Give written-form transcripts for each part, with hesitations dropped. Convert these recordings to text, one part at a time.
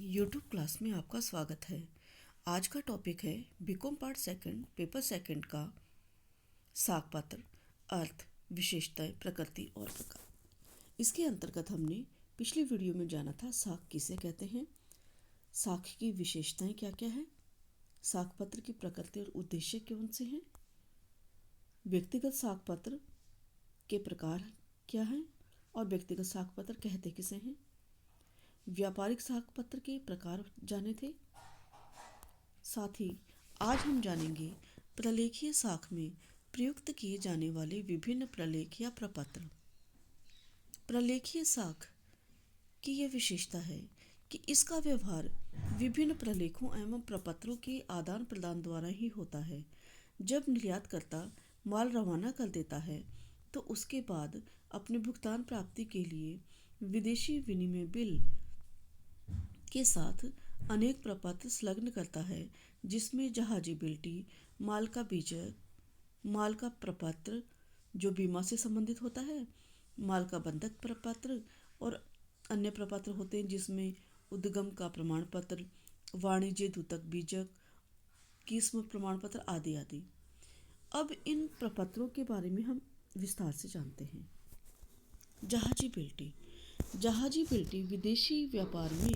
YouTube class में आपका स्वागत है। आज का टॉपिक है BCom part second paper second का साख पात्र, अर्थ, विशेषताएं, प्रकृति और प्रकार। इसके अंतर्गत हमने पिछली वीडियो में जाना था साख किसे कहते हैं, साख की विशेषताएं क्या क्या है, साख पत्र की प्रकृति और उद्देश्य कौन से हैं, व्यक्तिगत साख पत्र के प्रकार क्या हैं और व्यक्तिगत साख पत्र कहते किसे हैं, व्यापारिक साख पत्र के प्रकार जाने थे। साथ ही आज हम जानेंगे प्रलेखीय साख में प्रयुक्त किए जाने वाले विभिन्न प्रलेख या प्रपत्र। प्रलेखीय साख की यह विशेषता है कि इसका व्यवहार विभिन्न प्रलेखों एवं प्रपत्रों के आदान प्रदान द्वारा ही होता है। जब निर्यातकर्ता माल रवाना कर देता है तो उसके बाद अपने भुगतान प्राप्ति के लिए विदेशी विनिमय बिल के साथ अनेक प्रपत्र संलग्न करता है, जिसमें जहाजिबिलिटी, माल का बीजक, माल का प्रपत्र जो बीमा से संबंधित होता है, माल का बंधक प्रपत्र और अन्य प्रपत्र होते हैं जिसमें उद्गम का प्रमाण पत्र, वाणिज्य दूतक बीजक, किस्म प्रमाण पत्र आदि आदि। अब इन प्रपत्रों के बारे में हम विस्तार से जानते हैं। जहाजिबिलिटी। जहाजिबिलिटी विदेशी व्यापार में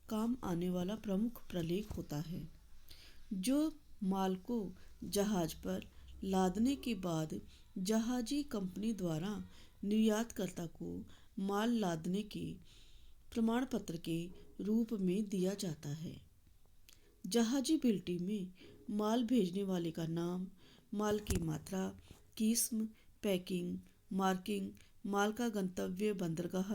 काम आने वाला प्रमुख प्रलेख होता है, जो माल को जहाज पर लादने के बाद जहाजी कंपनी द्वारा निर्यातकर्ता को माल लादने के प्रमाण पत्र के रूप में दिया जाता है। जहाजिबिलिटी में माल भेजने वाले का नाम, माल की मात्रा, किस्म, पैकिंग, मार्किंग, माल का गंतव्य बंदरगाह,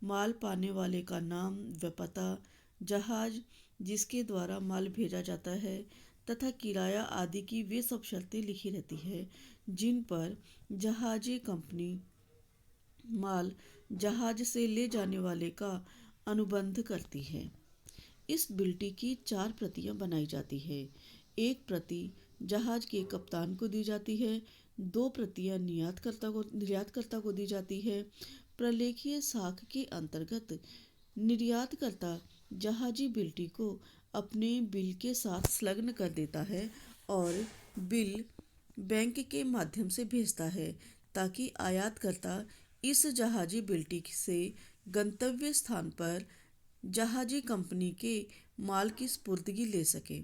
माल पाने वाले का नाम व पता, जहाज जिसके द्वारा माल भेजा जाता है तथा किराया आदि की वे सब शर्तें लिखी रहती है जिन पर जहाजी कंपनी माल जहाज से ले जाने वाले का अनुबंध करती है। इस बिल्टी की 4 प्रतियां बनाई जाती है। एक प्रति जहाज के कप्तान को दी जाती है, 2 प्रतियां निर्यातकर्ता को दी जाती है। प्रलेखीय साख के अंतर्गत निर्यातकर्ता जहाजिबिलिटी को अपने बिल के साथ संलग्न कर देता है और बिल बैंक के माध्यम से भेजता है ताकि आयातकर्ता इस जहाजिबिलिटी से गंतव्य स्थान पर जहाजी कंपनी के माल की सुपुर्दगी ले सके।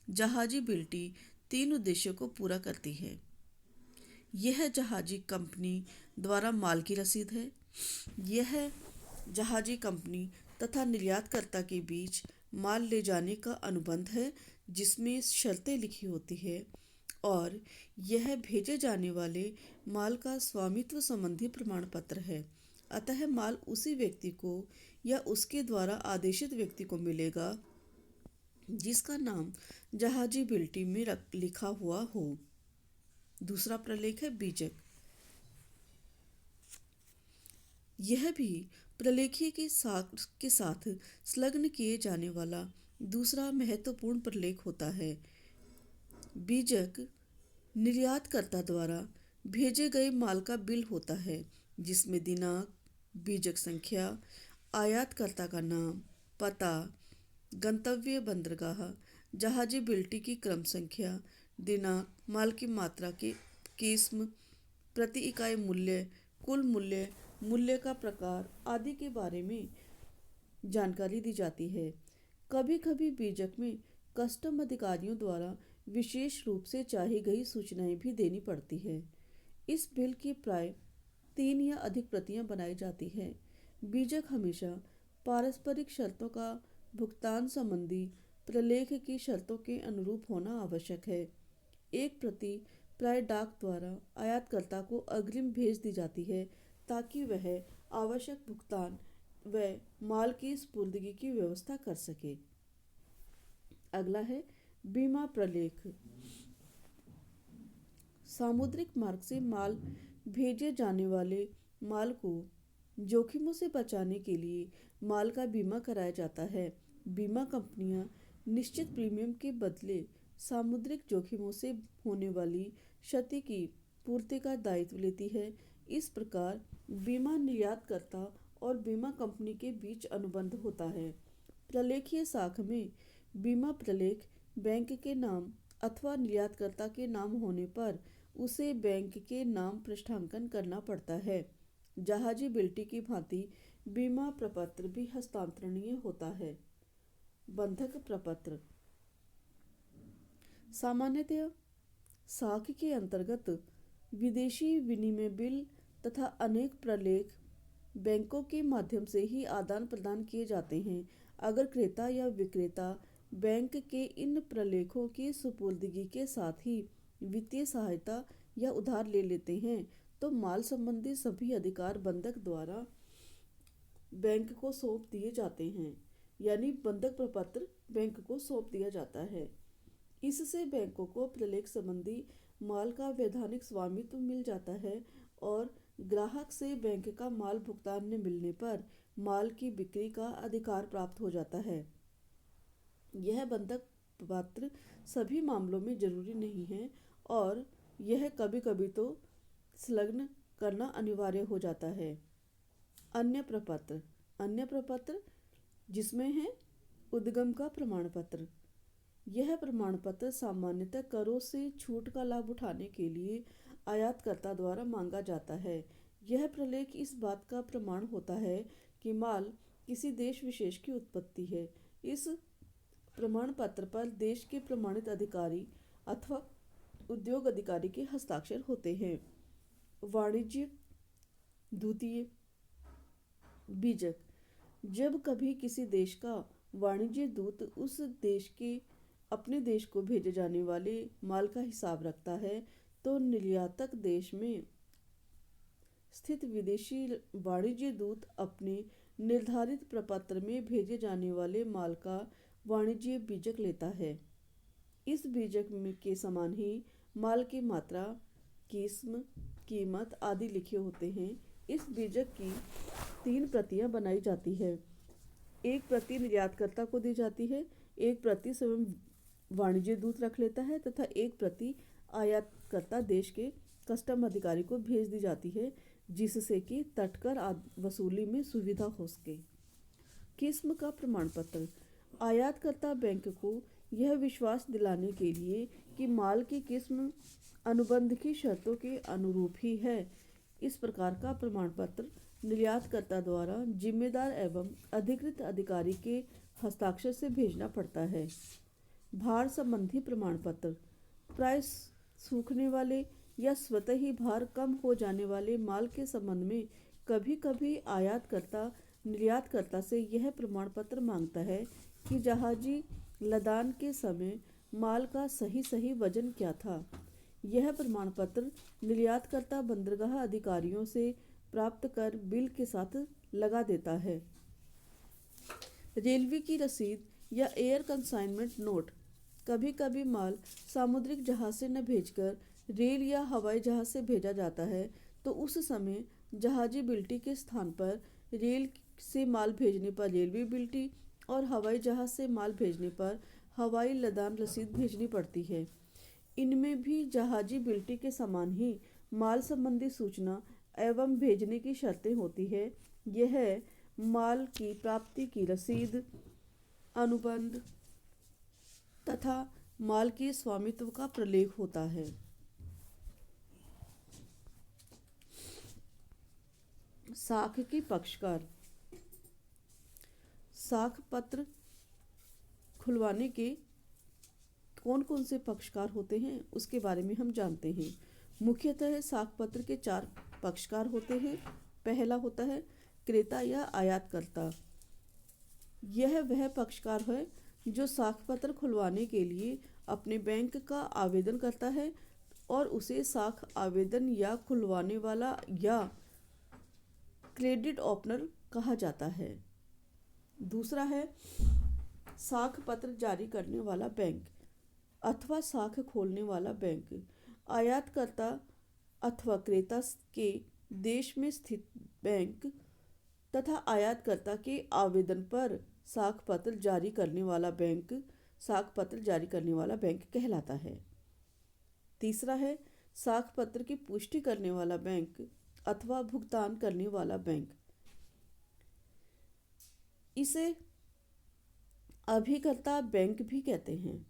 जहाजिबिलिटी 3 उद्देश्यों को पूरा करती है। यह जहाजी कंपनी द्वारा माल की रसीद है। यह जहाजी कंपनी तथा निर्यातकर्ता के बीच माल ले जाने का अनुबंध है जिसमें शर्तें लिखी होती है, और यह भेजे जाने वाले माल का स्वामित्व संबंधी प्रमाण पत्र है। अतः माल उसी व्यक्ति को या उसके द्वारा आदेशित व्यक्ति को मिलेगा जिसका नाम जहाजिबिलिटी में लिखा हुआ हो। दूसरा प्रलेख है बीजक। यह भी प्रलेखीय के साथ संलग्न किए जाने वाला दूसरा महत्वपूर्ण प्रलेख होता है। बीजक निर्यातकर्ता द्वारा भेजे गए माल का बिल होता है जिसमें दिनांक, बीजक संख्या, आयातकर्ता का नाम, पता, गंतव्य बंदरगाह, जहाजिबिलिटी की क्रम संख्या, दिनांक, माल की मात्रा के किस्म, प्रति इकाई मूल्य, कुल मूल्य, मूल्य का प्रकार आदि के बारे में जानकारी दी जाती है। कभी कभी बीजक में कस्टम अधिकारियों द्वारा विशेष रूप से चाही गई सूचनाएं भी देनी पड़ती है। इस बिल की प्राय 3 या अधिक प्रतियां बनाई जाती हैं। बीजक हमेशा पारस्परिक शर्तों का भुगतान संबंधी प्रलेख की शर्तों के अनुरूप होना आवश्यक है। एक प्रति प्राय डाक द्वारा आयातकर्ता को अग्रिम भेज दी जाती है ताकि वह आवश्यक भुगतान व माल की सुपुर्दगी की व्यवस्था कर सके। अगला है बीमा प्रलेख। सामुद्रिक मार्ग से माल भेजे जाने वाले माल को जोखिमों से बचाने के लिए माल का बीमा कराया जाता है। बीमा कंपनियां निश्चित प्रीमियम के बदले सामुद्रिक जोखिमों से होने वाली क्षति की पूर्ति का दायित्व लेती है। इस प्रकार बीमा निर्यातकर्ता और बीमा कंपनी के बीच अनुबंध होता है। प्रलेखीय साख में बीमा प्रलेख बैंक के नाम अथवा निर्यातकर्ता के नाम होने पर उसे बैंक के नाम पृष्ठांकन करना पड़ता है। जहाजी बिल्टी की भांति बीमा प्रपत्र भी हस्तांतरणीय होता है। बंधक प्रपत्र सामान्यतः साख के अंतर्गत विदेशी विनिमय बिल तथा अनेक प्रलेख बैंकों के माध्यम से ही आदान प्रदान किए जाते हैं। अगर क्रेता या विक्रेता बैंक के इन प्रलेखों की सुपुर्दगी के साथ ही वित्तीय सहायता या उधार ले लेते हैं तो माल संबंधी सभी अधिकार बंधक द्वारा बैंक को सौंप दिए जाते हैं। यानी बंधक प्रपत्र बैंक को सौंप दिया जाता है। इससे बैंकों को प्रलेख संबंधी माल का वैधानिक स्वामित्व मिल जाता है और ग्राहक से बैंक का माल भुगतान न मिलने पर माल की बिक्री का अधिकार प्राप्त हो जाता है। यह बंधक पत्र सभी मामलों में जरूरी नहीं है और यह कभी कभी तो संलग्न करना अनिवार्य हो जाता है। अन्य प्रपत्र जिसमें है उद्गम का प्रमाण पत्र। यह प्रमाण पत्र सामान्यतः करों से छूट का लाभ उठाने के लिए आयातकर्ता द्वारा मांगा जाता है। यह प्रलेख इस बात का प्रमाण होता है कि माल किसी देश विशेष की उत्पत्ति है। इस प्रमाण पत्र पर देश के प्रमाणित अधिकारी अथवा उद्योग अधिकारी के हस्ताक्षर होते हैं। वाणिज्य द्वितीय बीजक जब कभी किसी देश का वाणिज्य दूत उस देश के अपने देश को भेजे जाने वाले माल का हिसाब रखता है तो निर्यातक देश में स्थित विदेशी वाणिज्य दूत अपने निर्धारित प्रपत्र में भेजे जाने वाले माल का वाणिज्य बीजक लेता है। इस बीजक में के समान ही माल की मात्रा, किस्म, कीमत आदि लिखे होते हैं। इस बीजक की 3 प्रतियां बनाई जाती है। एक प्रति निर्यातकर्ता को दी जाती है, एक प्रति स्वयं वाणिज्य दूत रख लेता है तथा एक प्रति आयातकर्ता देश के कस्टम अधिकारी को भेज दी जाती है जिससे कि तटकर वसूली में सुविधा हो सके। किस्म का प्रमाण पत्र आयातकर्ता बैंक को यह विश्वास दिलाने के लिए कि माल की किस्म अनुबंध की शर्तों के अनुरूप ही है। इस प्रकार का प्रमाण पत्र निर्यातकर्ता द्वारा जिम्मेदार एवं अधिकृत अधिकारी के हस्ताक्षर से भेजना पड़ता है। भार संबंधी प्रमाण पत्र प्राय सूखने वाले या स्वतः ही भार कम हो जाने वाले माल के संबंध में कभी कभी आयातकर्ता निर्यातकर्ता से यह प्रमाण पत्र मांगता है कि जहाजी लदान के समय माल का सही वजन क्या था। यह प्रमाण पत्र निर्यातकर्ता बंदरगाह अधिकारियों से प्राप्त कर बिल के साथ लगा देता है। रेलवे की रसीद या एयर कंसाइनमेंट नोट कभी कभी माल सामुद्रिक जहाज से न भेजकर रेल या हवाई जहाज से भेजा जाता है तो उस समय जहाजी बिल्टी के स्थान पर रेल से माल भेजने पर रेलवे बिल्टी और हवाई जहाज से माल भेजने पर हवाई लदान रसीद भेजनी पड़ती है। इनमें भी जहाजी बिल्टी के समान ही माल संबंधी सूचना एवं भेजने की शर्तें होती है। यह माल की प्राप्ति की रसीद, अनुबंध तथा माल के स्वामित्व का प्रलेख होता है। साख के पक्षकार साख पत्र खुलवाने के कौन कौन से पक्षकार होते हैं उसके बारे में हम जानते हैं। मुख्यतः साख पत्र के 4 पक्षकार होते हैं। पहला होता है क्रेता या आयातकर्ता। यह वह पक्षकार है जो साख पत्र खुलवाने के लिए अपने बैंक का आवेदन करता है और उसे साख आवेदन या खुलवाने वाला या क्रेडिट ओपनर कहा जाता है। दूसरा है साख पत्र जारी करने वाला बैंक अथवा साख खोलने वाला बैंक। आयातकर्ता अथवा क्रेता के देश में स्थित बैंक तथा आयातकर्ता के आवेदन पर साख पत्र जारी करने वाला बैंक साख पत्र जारी करने वाला बैंक कहलाता है। तीसरा है साख पत्र की पुष्टि करने वाला बैंक अथवा भुगतान करने वाला बैंक। इसे अभिकर्ता बैंक भी कहते हैं।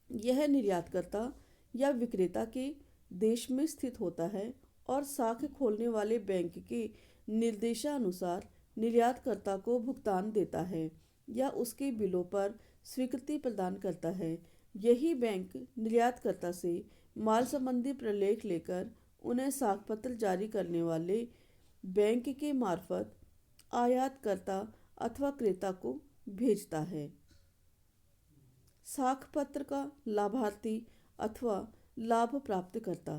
यह निर्यातकर्ता या विक्रेता के देश में स्थित होता है और साख खोलने वाले बैंक के निर्देशानुसार निर्यातकर्ता को भुगतान देता है या उसके बिलों पर स्वीकृति प्रदान करता है। यही बैंक निर्यातकर्ता से माल संबंधी प्रलेख लेकर उन्हें साख पत्र जारी करने वाले बैंक के मार्फत आयातकर्ता अथवा क्रेता को भेजता है। साख पत्र का लाभार्थी अथवा लाभ प्राप्त करता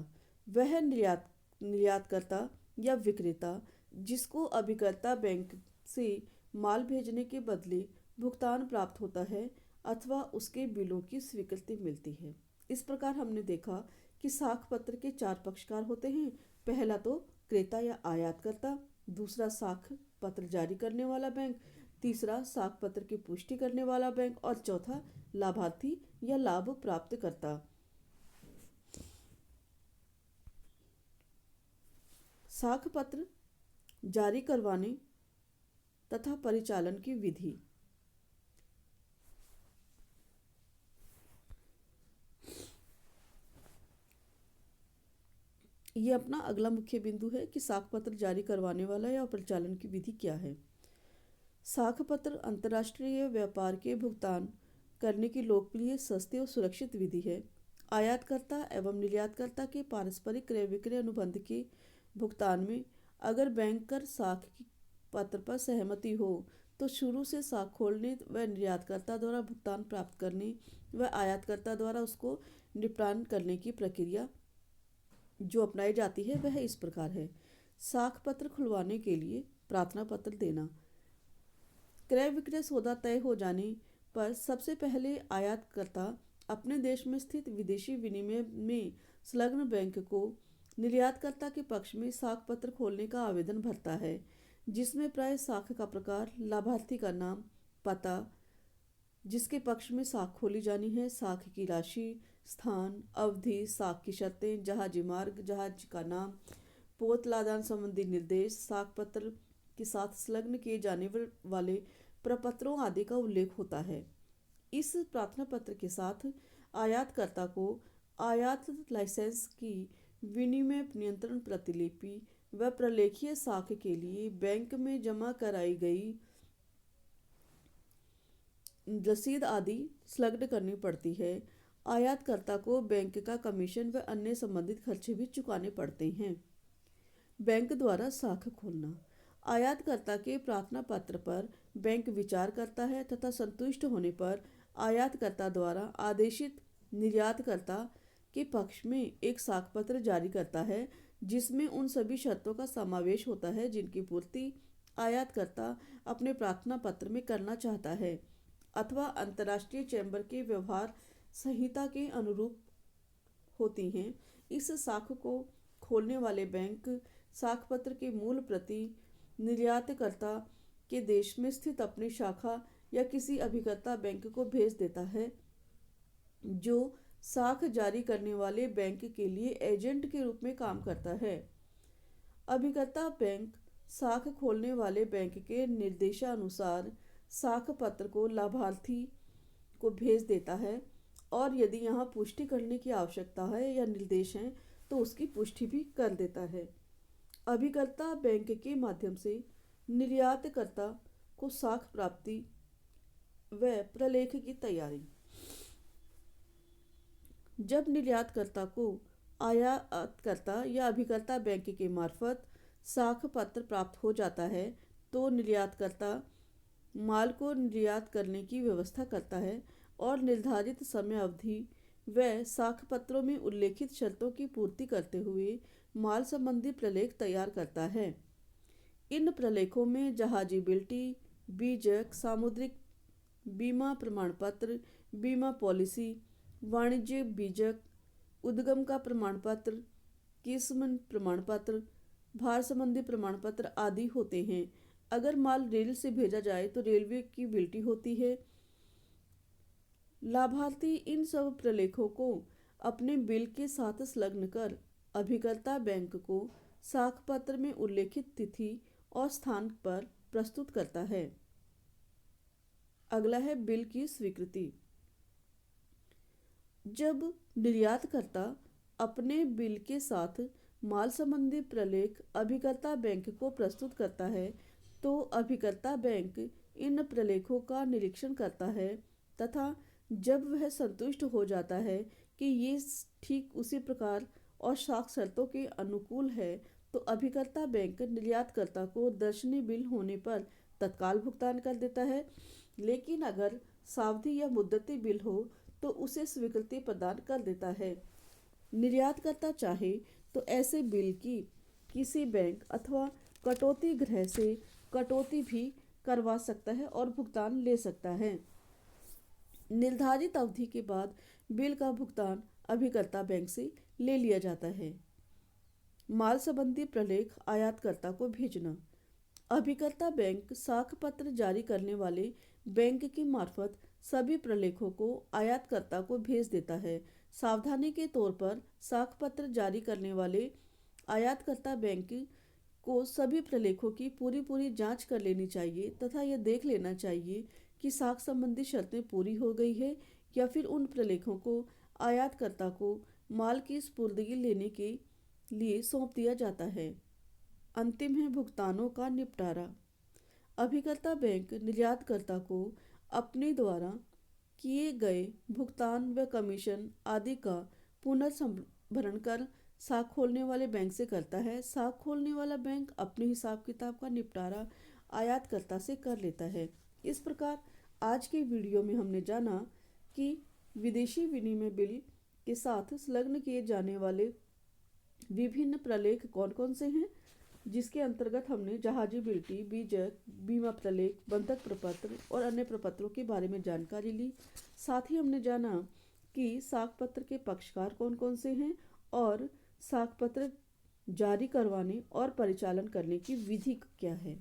वह निर्यातकर्ता या विक्रेता जिसको अभिकर्ता बैंक से माल भेजने के बदले भुगतान प्राप्त होता है अथवा उसके बिलों की स्वीकृति मिलती है। इस प्रकार हमने देखा कि साख पत्र के 4 पक्षकार होते हैं। पहला तो क्रेता या आयातकर्ता, दूसरा साख पत्र जारी करने वाला बैंक, तीसरा साख पत्र की पुष्टि करने वाला बैंक और चौथा लाभार्थी या लाभ प्राप्त करता। साख पत्र जारी करवाने तथा परिचालन की विधि। ये अपना अगला मुख्य बिंदु है कि साख पत्र जारी करवाने वाला या परिचालन की विधि क्या है। साख पत्र अंतर्राष्ट्रीय व्यापार के भुगतान करने की लोकप्रिय, सस्ती और सुरक्षित विधि है। आयातकर्ता एवं निर्यातकर्ता के पारस्परिक क्रय विक्रय अनुबंध के भुगतान में अगर बैंकर साख पत्र पर सहमति हो तो शुरू से साख खोलने व निर्यातकर्ता द्वारा भुगतान प्राप्त करने व आयातकर्ता द्वारा उसको निपटान करने की प्रक्रिया जो अपनाई जाती है वह इस प्रकार है। साख पत्र खुलवाने के लिए प्रार्थना पत्र देना। क्रय विक्रय सौदा तय हो जाने पर सबसे पहले आयातकर्ता अपने देश में स्थित विदेशी विनिमय में संलग्न बैंक को निर्यातकर्ता के पक्ष में साख पत्र खोलने का आवेदन भरता है, जिसमें प्राय साख का प्रकार, लाभार्थी का नाम, पता, जिसके पक्ष में साख खोली जानी है, साख की राशि, स्थान, अवधि, साख की शर्तें, जहाजी मार्ग, जहाज का नाम, पोत लादान संबंधी निर्देश, साख पत्र के साथ संलग्न किए जाने वाले प्रपत्रों आदि का उल्लेख होता है। इस प्रार्थना पत्र के साथ आयातकर्ता को आयात लाइसेंस की विनिमय नियंत्रण प्रतिलिपि व प्रलेखीय साख के लिए बैंक में जमा कराई गई रसीद आदि संलग्न करनी पड़ती है। आयातकर्ता को बैंक का कमीशन व अन्य संबंधित खर्चे भी चुकाने पड़ते हैं। बैंक द्वारा साख खोलना। आयातकर्ता के प्रार्थना पत्र पर बैंक विचार करता है तथा संतुष्ट होने पर आयातकर्ता द्वारा आदेशित निर्यातकर्ता के पक्ष में एक साख पत्र जारी करता है, जिसमें उन सभी शर्तों का समावेश होता है जिनकी पूर्ति आयातकर्ता अपने प्रार्थना पत्र में करना चाहता है अथवा अंतर्राष्ट्रीय चैम्बर के व्यवहार संहिता के अनुरूप होती हैं। इस साख को खोलने वाले बैंक साख पत्र की मूल प्रति निर्यातकर्ता के देश में स्थित अपनी शाखा या किसी अभिकर्ता बैंक को भेज देता है, जो साख जारी करने वाले बैंक के लिए एजेंट के रूप में काम करता है। अभिकर्ता बैंक साख खोलने वाले बैंक के निर्देशानुसार साख पत्र को लाभार्थी को भेज देता है और यदि यहाँ पुष्टि करने की आवश्यकता है या निर्देश हैं तो उसकी पुष्टि भी कर देता है। अभिकर्ता बैंक के माध्यम से निर्यातकर्ता को साख प्राप्ति व प्रलेख की तैयारी। जब निर्यातकर्ता को आयातकर्ता या अभिकर्ता बैंक के मार्फत साख पत्र प्राप्त हो जाता है तो निर्यातकर्ता माल को निर्यात करने की व्यवस्था करता है और निर्धारित समय अवधि व साख पत्रों में उल्लेखित शर्तों की पूर्ति करते हुए माल संबंधी प्रलेख तैयार करता है। इन प्रलेखों में जहाजी बिल्टी, बीजक, सामुद्रिक बीमा प्रमाण पत्र, बीमा पॉलिसी, वाणिज्य बीजक, उद्गम का प्रमाण पत्र, किस्म प्रमाण पत्र, भार संबंधी प्रमाण पत्र आदि होते हैं। अगर माल रेल से भेजा जाए तो रेलवे की बिल्टी होती है। लाभार्थी इन सब प्रलेखों को अपने बिल के साथ संलग्न कर अभिकर्ता बैंक को साख पत्र में उल्लेखित तिथि और स्थान पर प्रस्तुत करता है। अगला है बिल की स्वीकृति। जब निर्यातकर्ता अपने बिल के साथ माल संबंधी प्रलेख अभिकर्ता बैंक को प्रस्तुत करता है तो अभिकर्ता बैंक इन प्रलेखों का निरीक्षण करता है तथा जब वह संतुष्ट हो जाता है कि ये ठीक उसी प्रकार और साख शर्तों के अनुकूल है तो अभिकर्ता बैंक निर्यातकर्ता को दर्शनी बिल होने पर तत्काल भुगतान कर देता है। लेकिन अगर सावधि या मुद्दती बिल हो तो उसे स्वीकृति प्रदान कर देता है। निर्यातकर्ता चाहे तो ऐसे बिल की किसी बैंक अथवा कटौती गृह से कटौती भी करवा सकता है और भुगतान ले सकता है। निर्धारित अवधि के बाद बिल का भुगतान अभिकर्ता बैंक से ले लिया जाता है। माल संबंधी प्रलेख आयातकर्ता को भेजना। अभिकर्ता बैंक साख पत्र जारी करने वाले बैंक के मार्फत सभी प्रलेखों को आयातकर्ता को भेज देता है। सावधानी के तौर पर साख पत्र जारी करने वाले आयातकर्ता बैंक को सभी प्रलेखों की पूरी जांच कर लेनी चाहिए तथा यह देख लेना चाहिए कि साख संबंधी शर्तें पूरी हो गई है या फिर उन प्रलेखों को आयातकर्ता को माल की स्पुर्दगी लेने के लिए सौंप दिया जाता है। अंतिम है भुगतानों का निपटारा। अभिकर्ता बैंक निर्यातकर्ता को अपने द्वारा किए गए भुगतान व कमीशन आदि का पुनर्संभरण कर साख खोलने वाले बैंक से करता है। साख खोलने वाला बैंक अपने हिसाब किताब का निपटारा आयातकर्ता से कर लेता है। इस प्रकार आज के वीडियो में हमने जाना कि विदेशी विनिमय बिल के साथ संलग्न किए जाने वाले विभिन्न प्रलेख कौन कौन से हैं, जिसके अंतर्गत हमने जहाजी बिल्टी, बीजक, बीमा प्रलेख, बंधक प्रपत्र और अन्य प्रपत्रों के बारे में जानकारी ली। साथ ही हमने जाना कि साख पत्र के पक्षकार कौन कौन से हैं और साख पत्र जारी करवाने और परिचालन करने की विधि क्या है।